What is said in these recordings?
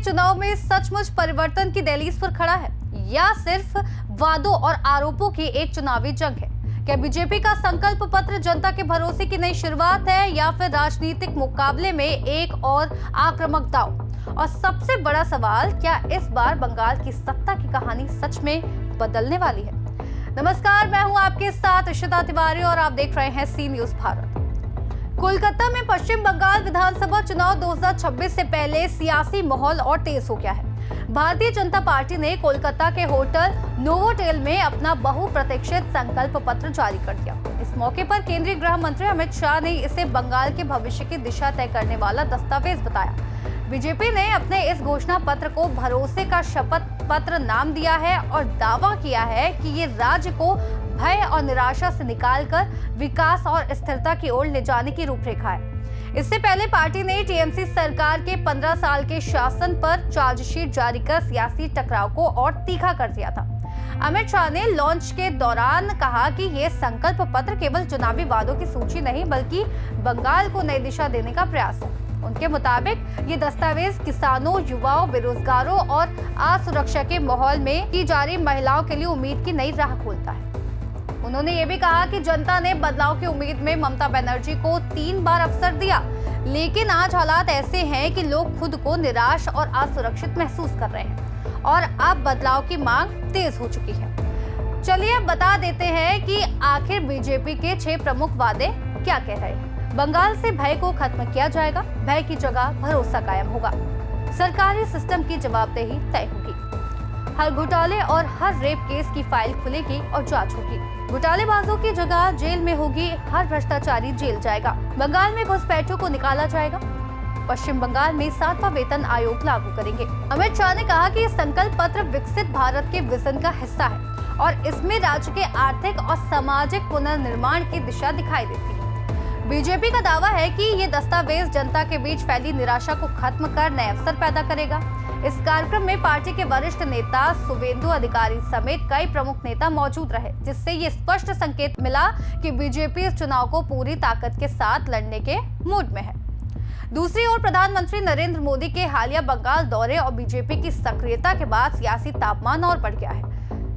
चुनाव में सचमुच परिवर्तन की दहलीज पर खड़ा है या सिर्फ वादों और आरोपों की एक चुनावी जंग है? क्या बीजेपी का संकल्प पत्र जनता के भरोसे की नई शुरुआत है या फिर राजनीतिक मुकाबले में एक और आक्रामक दांव? और सबसे बड़ा सवाल, क्या इस बार बंगाल की सत्ता की कहानी सच में बदलने वाली है? नमस्कार, मैं हूं आपके साथ इशिता तिवारी और आप देख रहे हैं सी न्यूज भारत। कोलकाता में पश्चिम बंगाल विधानसभा चुनाव 2026 से पहले सियासी माहौल और तेज हो गया है। भारतीय जनता पार्टी ने कोलकाता के होटल नोवोटेल में अपना बहुप्रतीक्षित संकल्प पत्र जारी कर दिया। इस मौके पर केंद्रीय गृह मंत्री अमित शाह ने इसे बंगाल के भविष्य की दिशा तय करने वाला दस्तावेज बताया। बीजेपी ने अपने इस घोषणा पत्र को भरोसे का शपथ पत्र नाम दिया है और दावा किया है कि ये राज्य को भय और निराशा से निकालकर विकास और स्थिरता की ओर ले जाने की रूपरेखा है। इससे पहले पार्टी ने टीएमसी सरकार के 15 साल के शासन पर चार्जशीट जारी कर सियासी टकराव को और तीखा कर दिया था। अमित शाह ने लॉन्च के दौरान कहा कि ये संकल्प पत्र केवल चुनावी वादों की सूची नहीं बल्कि बंगाल को नई दिशा देने का प्रयास है। उनके मुताबिक ये दस्तावेज किसानों, युवाओं, बेरोजगारों और असुरक्षा के माहौल में की जा रही महिलाओं के लिए उम्मीद की नई राह खोलता है। उन्होंने ये भी कहा कि जनता ने बदलाव की उम्मीद में ममता बनर्जी को 3 बार अवसर दिया, लेकिन आज हालात ऐसे हैं कि लोग खुद को निराश और असुरक्षित महसूस कर रहे हैं और अब बदलाव की मांग तेज हो चुकी है। चलिए अब बता देते हैं कि आखिर बीजेपी के 6 प्रमुख वादे क्या कह रहे हैं। बंगाल से भय को खत्म किया जाएगा, भय की जगह भरोसा कायम होगा, सरकारी सिस्टम की जवाबदेही तय होगी, हर घोटाले और हर रेप केस की फाइल खुलेगी और जांच होगी, घोटालेबाजों की जगह जेल में होगी, हर भ्रष्टाचारी जेल जाएगा, बंगाल में घुसपैठियों को निकाला जाएगा, पश्चिम बंगाल में 7वां वेतन आयोग लागू करेंगे। अमित शाह ने कहा कि संकल्प पत्र विकसित भारत के विजन का हिस्सा है और इसमें राज्य के आर्थिक और सामाजिक पुनर्निर्माण की दिशा दिखाई देती है। बीजेपी का दावा है कि ये दस्तावेज जनता के बीच फैली निराशा को खत्म कर नए अवसर पैदा करेगा। इस कार्यक्रम में पार्टी के वरिष्ठ नेता शुवेंदु अधिकारी समेत कई प्रमुख नेता मौजूद रहे, जिससे ये स्पष्ट संकेत मिला कि बीजेपी इस चुनाव को पूरी ताकत के साथ लड़ने के मूड में है। दूसरी ओर प्रधानमंत्री नरेंद्र मोदी के हालिया बंगाल दौरे और बीजेपी की सक्रियता के बाद सियासी तापमान और बढ़ गया है।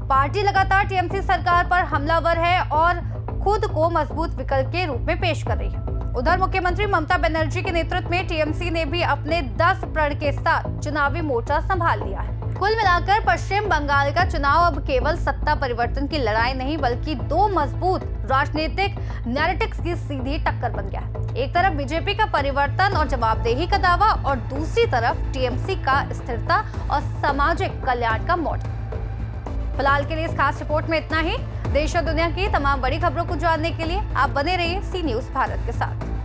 पार्टी लगातार टीएमसी सरकार पर हमलावर है और खुद को मजबूत विकल्प के रूप में पेश कर रही है। उधर मुख्यमंत्री ममता बनर्जी के नेतृत्व में टीएमसी ने भी अपने 10 प्रण के साथ चुनावी मोर्चा संभाल लिया है। कुल मिलाकर पश्चिम बंगाल का चुनाव अब केवल सत्ता परिवर्तन की लड़ाई नहीं बल्कि 2 मजबूत राजनीतिक नैरेटिव्स की सीधी टक्कर बन गया है। एक तरफ बीजेपी का परिवर्तन और जवाबदेही का दावा और दूसरी तरफ टीएमसी का स्थिरता और सामाजिक कल्याण का मॉडल। फिलहाल के लिए इस खास रिपोर्ट में इतना ही। देश और दुनिया की तमाम बड़ी खबरों को जानने के लिए आप बने रहिए सी न्यूज भारत के साथ।